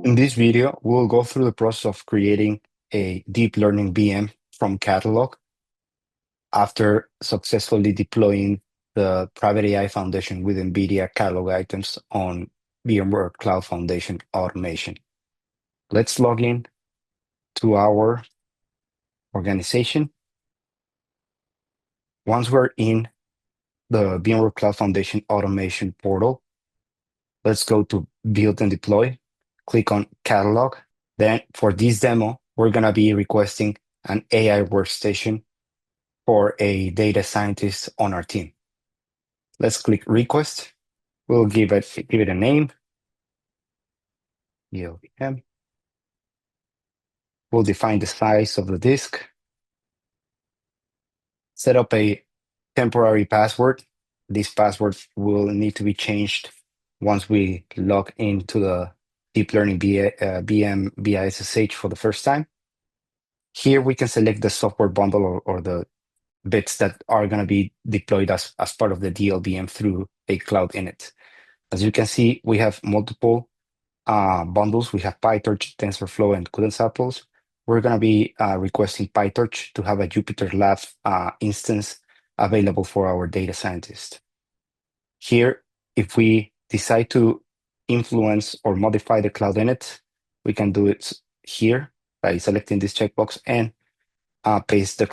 In this video, we'll go through the process of creating a deep learning VM from catalog after successfully deploying the Private AI Foundation with NVIDIA catalog items on VMware Cloud Foundation Automation. Let's log in to our organization. Once we're in the VMware Cloud Foundation Automation portal, let's go to Build and Deploy, click on Catalog. Then for this demo, we're going to be requesting an AI workstation for a data scientist on our team. Let's click Request. We'll give it a name, ELVM. We'll define the size of the disk. Set up a temporary password. This password will need to be changed once we log into the deep learning VM via SSH for the first time. Here we can select the software bundle or the bits that are going to be deployed as part of the DLVM through a cloud init. As you can see, we have multiple bundles. We have PyTorch, TensorFlow, and CUDA samples. We're going to be requesting PyTorch to have a Jupyter Lab instance available for our data scientist. Here, if we decide to influence or modify the cloud init, we can do it here by selecting this checkbox and paste the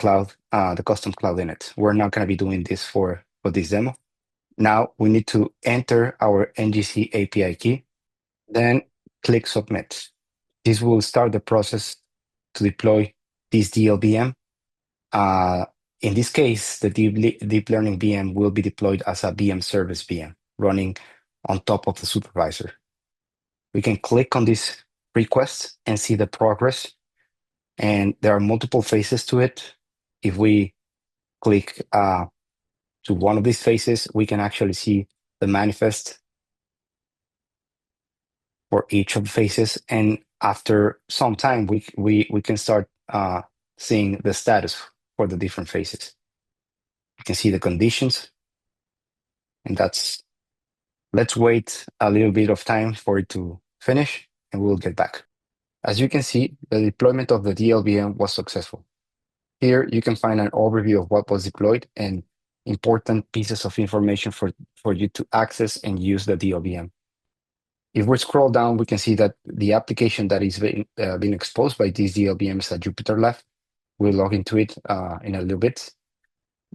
custom cloud init. We're not going to be doing this for this demo. Now we need to enter our NGC API key, then click Submit. This will start the process to deploy this DLVM. In this case, the deep learning VM will be deployed as a VM service VM running on top of the supervisor. We can click on this request and see the progress. And there are multiple phases to it. If we click to one of these phases, we can actually see the manifest for each of the phases. And after some time, we can start seeing the status for the different phases. You can see the conditions. And let's wait a little bit of time for it to finish, and we'll get back. As you can see, the deployment of the DLVM was successful. Here, you can find an overview of what was deployed and important pieces of information for you to access and use the DLVM. If we scroll down, we can see that the application that is being exposed by this DLVM is a Jupyter Lab. We'll log into it in a little bit.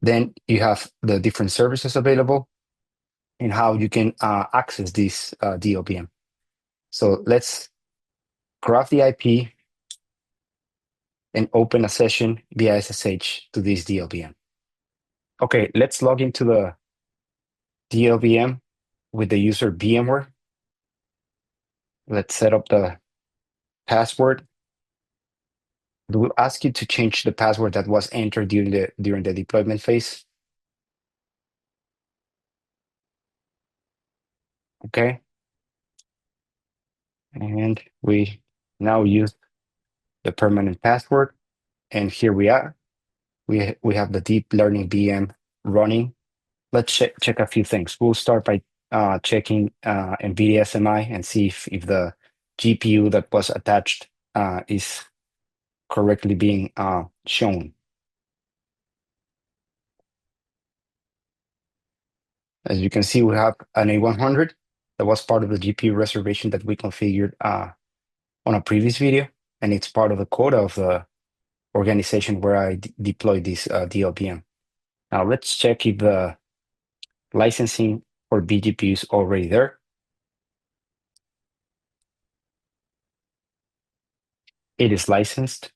Then you have the different services available and how you can access this DLVM. So let's grab the IP and open a session via SSH to this DLVM. Okay, let's log into the DLVM with the user VMware. Let's set up the password. It will ask you to change the password that was entered during the deployment phase. Okay. And we now use the permanent password. And here we are. We have the deep learning VM running. Let's check a few things. We'll start by checking NVIDIA SMI and see if the GPU that was attached is correctly being shown. As you can see, we have an A100 that was part of the GPU reservation that we configured on a previous video, and it's part of the quota of the organization where I deployed this DLVM. Now let's check if the licensing for BGP is already there. It is licensed.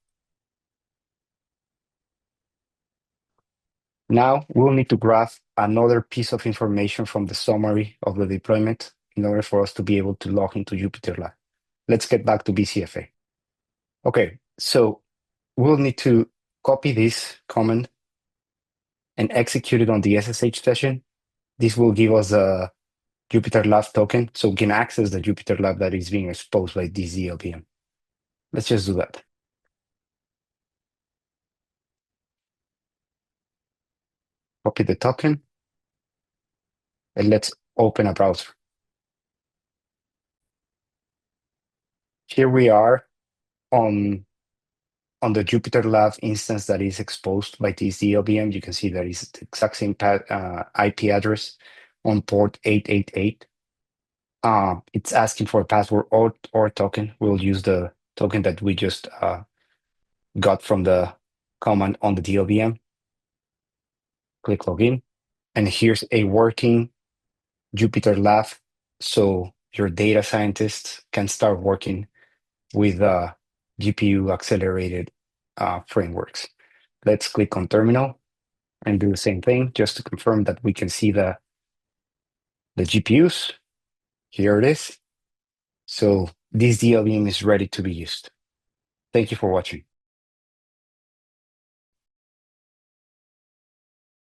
Now we'll need to grab another piece of information from the summary of the deployment in order for us to be able to log into Jupyter Lab. Let's get back to VCFA. Okay, so we'll need to copy this command and execute it on the SSH session. This will give us a Jupyter Lab token, so we can access the Jupyter Lab that is being exposed by this DLVM. Let's just do that. Copy the token, and let's open a browser. Here we are on the Jupyter Lab instance that is exposed by this DLVM. You can see that is the exact same IP address on port 888. It's asking for a password or token. We'll use the token that we just got from the command on the DLVM. Click login, and here's a working Jupyter Lab, so your data scientists can start working with GPU accelerated frameworks. Let's click on terminal and do the same thing just to confirm that we can see the GPUs. Here it is. So this DLVM is ready to be used. Thank you for watching.